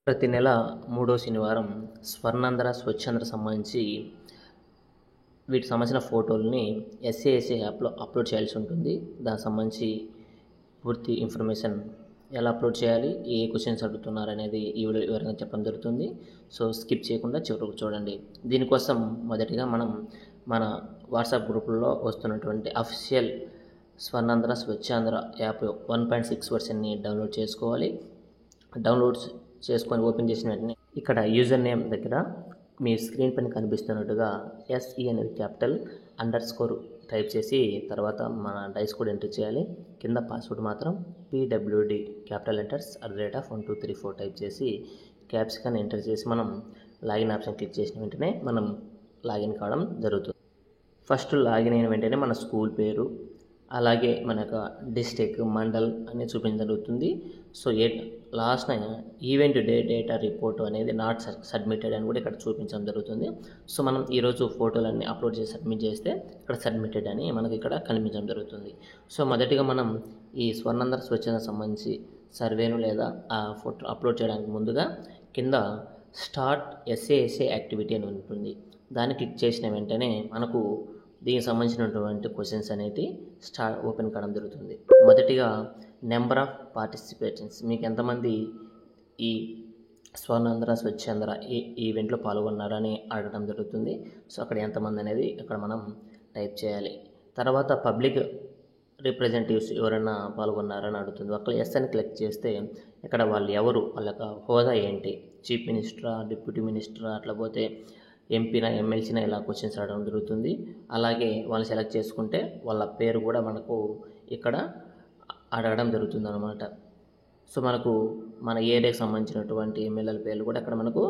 ప్రతి నెల మూడో శనివారం స్వర్ణాంధ్ర స్వచ్ఛాంధ్ర సంబంధించి వీటికి సంబంధించిన ఫోటోలని ఎస్ఏఎస్ఏ యాప్లో అప్లోడ్ చేయాల్సి ఉంటుంది. దానికి సంబంధించి పూర్తి ఇన్ఫర్మేషన్ ఎలా అప్లోడ్ చేయాలి, ఏ క్వశ్చన్స్ అడుగుతున్నారు అనేది ఈ వీడియో వివరంగా చెప్పడం జరుగుతుంది. సో స్కిప్ చేయకుండా చివరకు చూడండి. దీనికోసం మొదటిగా మనం మన వాట్సాప్ గ్రూపుల్లో వస్తున్నటువంటి అఫీషియల్ స్వర్ణాంధ్ర స్వచ్ఛాంధ్ర యాప్ 1.6 వర్షన్ని డౌన్లోడ్ చేసుకోవాలి. డౌన్లోడ్ చేసుకొని ఓపెన్ చేసిన వెంటనే ఇక్కడ యూజర్ నేమ్ దగ్గర మీ స్క్రీన్ పైన కనిపిస్తున్నట్టుగా ఎస్ఈ అనేది క్యాపిటల్ _ టైప్ చేసి తర్వాత మన డైస్ కోడ్ ఎంటర్ చేయాలి. కింద పాస్వర్డ్ మాత్రం PWD క్యాపిటల్ లెటర్స్ @1234 టైప్ చేసి క్యాప్సికన్ ఎంటర్ చేసి మనం లాగిన్ ఆప్షన్ క్లిక్ చేసిన వెంటనే మనం లాగిన్ కావడం జరుగుతుంది. ఫస్ట్ లాగిన్ అయిన వెంటనే మన స్కూల్ పేరు, అలాగే మన యొక్క డిస్ట్రిక్ట్, మండల్ అనేది చూపించడం జరుగుతుంది. So last event data report అనేది నాట్ సబ్మిటెడ్ అని కూడా ఇక్కడ చూపించడం జరుగుతుంది. సో మనం ఈరోజు ఫోటోలన్నీ అప్లోడ్ చేసి సబ్మిట్ చేస్తే ఇక్కడ సబ్మిటెడ్ అని మనకి ఇక్కడ కనిపించడం జరుగుతుంది. సో మొదటిగా మనం ఈ స్వర్ణాంధ్ర స్వచ్ఛంద సంబంధించి సర్వేను లేదా ఆ ఫోటో అప్లోడ్ చేయడానికి ముందుగా కింద స్టార్ట్ ఎస్ఏఎస్ఏ యాక్టివిటీ అని ఉంటుంది. దాన్ని క్లిక్ చేసిన వెంటనే మనకు దీనికి సంబంధించినటువంటి క్వశ్చన్స్ అనేవి ఓపెన్ కావడం జరుగుతుంది. మొదటిగా నెంబర్ ఆఫ్ పార్టిసిపేషన్స్, మీకు ఎంతమంది ఈ స్వర్ణాంధ్ర స్వచ్ఛాంధ్ర ఈ ఈవెంట్లో పాల్గొన్నారని అడగడం జరుగుతుంది. సో అక్కడ ఎంతమంది అనేది ఇక్కడ మనం టైప్ చేయాలి. తర్వాత పబ్లిక్ రిప్రజెంటేటివ్స్ ఎవరైనా పాల్గొన్నారని అడుగుతుంది. అక్కడ ఎస్ అని క్లిక్ చేస్తే ఇక్కడ వాళ్ళు ఎవరు, వాళ్ళ యొక్క హోదా ఏంటి, చీఫ్ మినిస్టరా, డిప్యూటీ మినిస్టరా, అట్లా పోతే ఎంపీనా, ఎమ్మెల్సీనా, ఇలా క్వశ్చన్స్ అడగడం జరుగుతుంది. అలాగే వాళ్ళు సెలెక్ట్ చేసుకుంటే వాళ్ళ పేరు కూడా మనకు ఇక్కడ అడగడం జరుగుతుంది అన్నమాట. సో మనకు మన ఏరియాకి సంబంధించినటువంటి ఎమ్మెల్యేల పేర్లు కూడా ఇక్కడ మనకు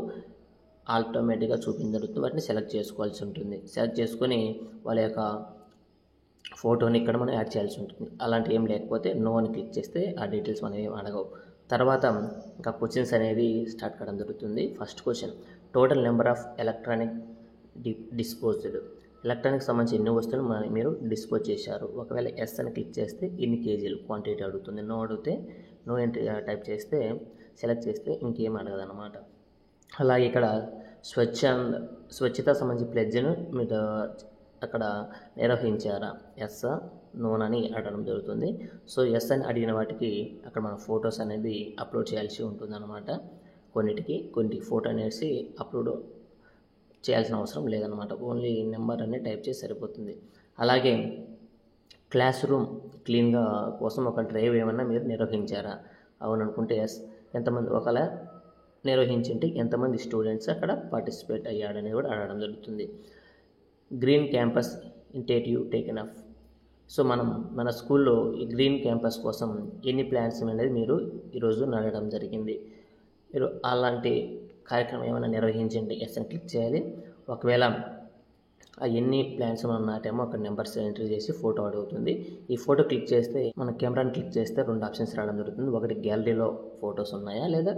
ఆటోమేటిక్గా చూపించడం జరుగుతుంది. వాటిని సెలెక్ట్ చేసుకోవాల్సి ఉంటుంది. సెలెక్ట్ చేసుకొని వాళ్ళ యొక్క ఫోటోని ఇక్కడ మనం యాడ్ చేయాల్సి ఉంటుంది. అలాంటి ఏం లేకపోతే నో అని క్లిక్ చేస్తే ఆ డీటెయిల్స్ మనం ఏం అడగవు. తర్వాత ఇంకా క్వశ్చన్స్ అనేది స్టార్ట్ కావడం జరుగుతుంది. First question, total number of electronic disposed, electronic సంబంధించి ఎన్ని వస్తువులు మీరు డిస్పోజ్ చేశారు. ఒకవేళ ఎస్ అని క్లిక్ చేస్తే ఎన్ని కేజీలు క్వాంటిటీ అడుగుతుంది. నో అడిగితే నో ఎంట్రీ టైప్ చేస్తే సెలెక్ట్ చేస్తే ఇంకేం అడగదన్నమాట. అలాగే ఇక్కడ స్వచ్ఛత సంబంధించి ప్లెడ్జ్ను మీరు అక్కడ నిర్వహించారా, ఎస్ నోన్ అని అడగడం జరుగుతుంది. సో ఎస్ అని అడిగిన వాటికి అక్కడ మన ఫొటోస్ అనేది అప్లోడ్ చేయాల్సి ఉంటుంది అన్నమాట. కొన్నిటికి ఫోటో అనేసి అప్లోడ్ చేయాల్సిన అవసరం లేదనమాట. ఓన్లీ నెంబర్ అనేది టైప్ చేసి సరిపోతుంది. అలాగే క్లాస్ రూమ్ క్లీన్గా కోసం ఒక డ్రైవ్ ఏమన్నా మీరు నిర్వహించారా, అవును అనుకుంటే ఎస్, ఎంతమంది ఒకవేళ నిర్వహించింటే ఎంతమంది స్టూడెంట్స్ అక్కడ పార్టిసిపేట్ అయ్యాడనేది కూడా అడగడం జరుగుతుంది. Green campus initiative taken of, so మన స్కూల్లో ఈ గ్రీన్ క్యాంపస్ కోసం ఎన్ని ప్లాన్స్ అనేది మీరు ఈరోజు నడవడం జరిగింది. మీరు అలాంటి కార్యక్రమం ఏమైనా నిర్వహించండి, ఎస్ అని క్లిక్ చేయాలి. ఒకవేళ ఎన్ని ప్లాన్స్ మనం నాటామో అక్కడ నెంబర్స్ ఎంట్రీ చేసి ఫోటో అడుగుతుంది. ఈ ఫోటో క్లిక్ చేస్తే మన కెమెరాని క్లిక్ చేస్తే 2 ఆప్షన్స్ రావడం జరుగుతుంది. ఒకటి గ్యాలరీలో ఫొటోస్ ఉన్నాయా లేదా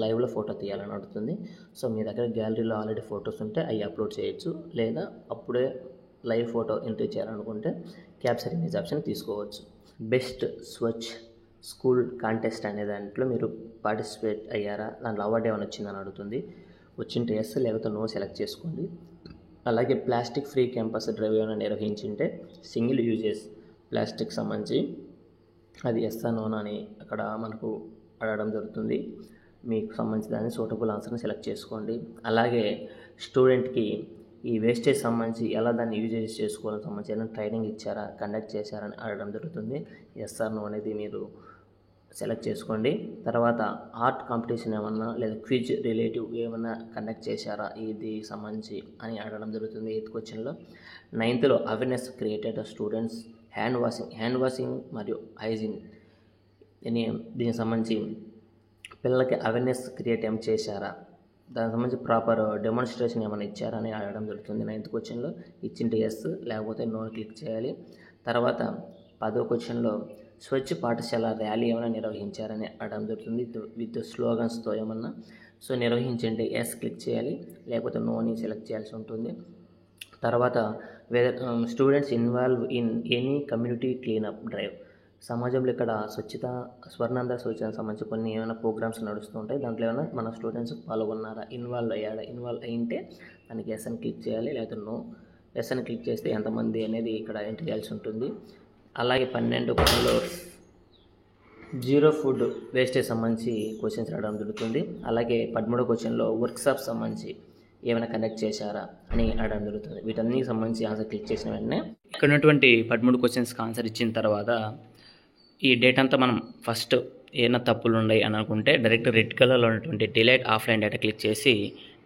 లైవ్లో ఫోటో తీయాలని అడుగుతుంది. సో మీ దగ్గర గ్యాలరీలో ఆల్రెడీ ఫొటోస్ ఉంటే అవి అప్లోడ్ చేయొచ్చు, లేదా అప్పుడే లైవ్ ఫోటో ఎంట్రీ చేయాలనుకుంటే క్యాప్చర్ ఇమేజ్ ఆప్షన్ తీసుకోవచ్చు. బెస్ట్ స్వచ్ స్కూల్ కాంటెస్ట్ అనే దాంట్లో మీరు పార్టిసిపేట్ అయ్యారా, దాంట్లో అవార్డు ఏమైనా వచ్చిందని అడుగుతుంది. వచ్చింటే ఎస్, లేకపోతే నో సెలెక్ట్ చేసుకోండి. అలాగే ప్లాస్టిక్ ఫ్రీ క్యాంపస్ డ్రైవ్ ఏమైనా నిర్వహించింటే సింగిల్ యూజెస్ ప్లాస్టిక్ సంబంధించి అది ఎస్ నోనా అని అక్కడ మనకు అడగడం జరుగుతుంది. మీకు సంబంధించి దాన్ని సూటబుల్ ఆన్సర్ని సెలెక్ట్ చేసుకోండి. అలాగే స్టూడెంట్కి ఈ వేస్టేజ్ సంబంధించి ఎలా దాన్ని యూజెస్ చేసుకోవాలని సంబంధించి ఏమైనా ట్రైనింగ్ ఇచ్చారా, కండక్ట్ చేశారని అడగడం జరుగుతుంది. ఎస్ ఆర్ నో అనేది మీరు సెలెక్ట్ చేసుకోండి. తర్వాత ఆర్ట్ కాంపిటీషన్ ఏమన్నా లేదా క్విజ్ రిలేటివ్ ఏమన్నా కండక్ట్ చేశారా ఇది సంబంధించి అని అడగడం జరుగుతుంది. 8th క్వశ్చన్లో. 9th awareness created students hand washing మరియు హైజీన్ దీనికి సంబంధించి పిల్లలకి అవేర్నెస్ క్రియేట్ ఏం చేశారా, దానికి సంబంధించి ప్రాపర్ డెమాన్స్ట్రేషన్ ఏమైనా ఇచ్చారా అని అడగడం జరుగుతుంది. 9th క్వశ్చన్లో. ఇచ్చింటే ఎస్, లేకపోతే నో క్లిక్ చేయాలి. తర్వాత 10వ క్వశ్చన్లో స్వచ్ఛ పాఠశాల ర్యాలీ ఏమైనా నిర్వహించారని అడగడం జరుగుతుంది విత్ స్లోగన్స్తో ఏమన్నా. సో నిర్వహించండి ఎస్ క్లిక్ చేయాలి, లేకపోతే నో అని సెలెక్ట్ చేయాల్సి ఉంటుంది. తర్వాత whether students involve in any community cleanup drive, సమాజంలో ఇక్కడ స్వర్ణాంధ్ర స్వచ్ఛందకు సంబంధించి కొన్ని ఏమైనా ప్రోగ్రామ్స్ నడుస్తూ ఉంటాయి. దాంట్లో ఏమైనా మన స్టూడెంట్స్ పాల్గొన్నారా, ఇన్వాల్వ్ అయింటే దానికి ఎస్ అని క్లిక్ చేయాలి, లేకపోతే నో. ఎస్ అని క్లిక్ చేస్తే ఎంతమంది అనేది ఇక్కడ ఎంటర్ చేయాల్సి ఉంటుంది. అలాగే 12 క్వశ్చన్లో జీరో ఫుడ్ వేస్టేజ్ సంబంధించి క్వశ్చన్స్ రావడం జరుగుతుంది. అలాగే 13 క్వశ్చన్లో వర్క్షాప్ సంబంధించి ఏమైనా కండక్ట్ చేశారా అని అడగడం జరుగుతుంది. వీటన్నిటికి సంబంధించి ఆన్సర్ క్లిక్ చేసిన వెంటనే ఇక్కడ ఉన్నటువంటి 13 క్వశ్చన్స్కి ఆన్సర్ ఇచ్చిన తర్వాత ఈ డేటా అంతా మనం ఫస్ట్ ఏమైనా తప్పులు ఉన్నాయి అని అనుకుంటే డైరెక్ట్ రెడ్ కలర్లో ఉన్నటువంటి డిలీట్ ఆఫ్లైన్ డేటా క్లిక్ చేసి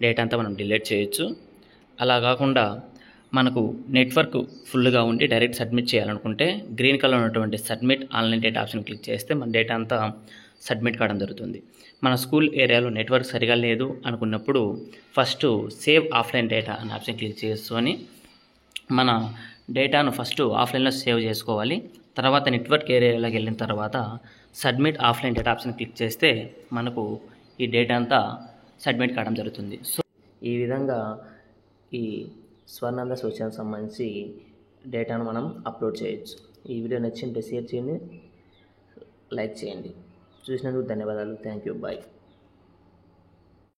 డేటా అంతా మనం డిలీట్ చేయొచ్చు. అలా కాకుండా మనకు నెట్వర్క్ ఫుల్గా ఉండి డైరెక్ట్ సబ్మిట్ చేయాలనుకుంటే గ్రీన్ కలర్ ఉన్నటువంటి submit online data option click చేస్తే మన డేటా అంతా సబ్మిట్ కావడం జరుగుతుంది. మన స్కూల్ ఏరియాలో నెట్వర్క్ సరిగా లేదు అనుకున్నప్పుడు ఫస్ట్ సేవ్ ఆఫ్లైన్ డేటా అనే ఆప్షన్ క్లిక్ చేసుకొని మన డేటాను ఫస్ట్ ఆఫ్లైన్లో సేవ్ చేసుకోవాలి. తర్వాత నెట్వర్క్ ఏరియాలోకి వెళ్ళిన తర్వాత submit offline data option click చేస్తే మనకు ఈ డేటా అంతా సబ్మిట్ కావడం జరుగుతుంది. సో ఈ విధంగా ఈ స్వర్ణాంధ్ర స్వచ్ఛందకు సంబంధించి డేటాను మనం అప్లోడ్ చేయొచ్చు. ఈ వీడియో నచ్చింటే షేర్ చేయండి, లైక్ చేయండి. చూసినందుకు ధన్యవాదాలు. Thank you. బాయ్.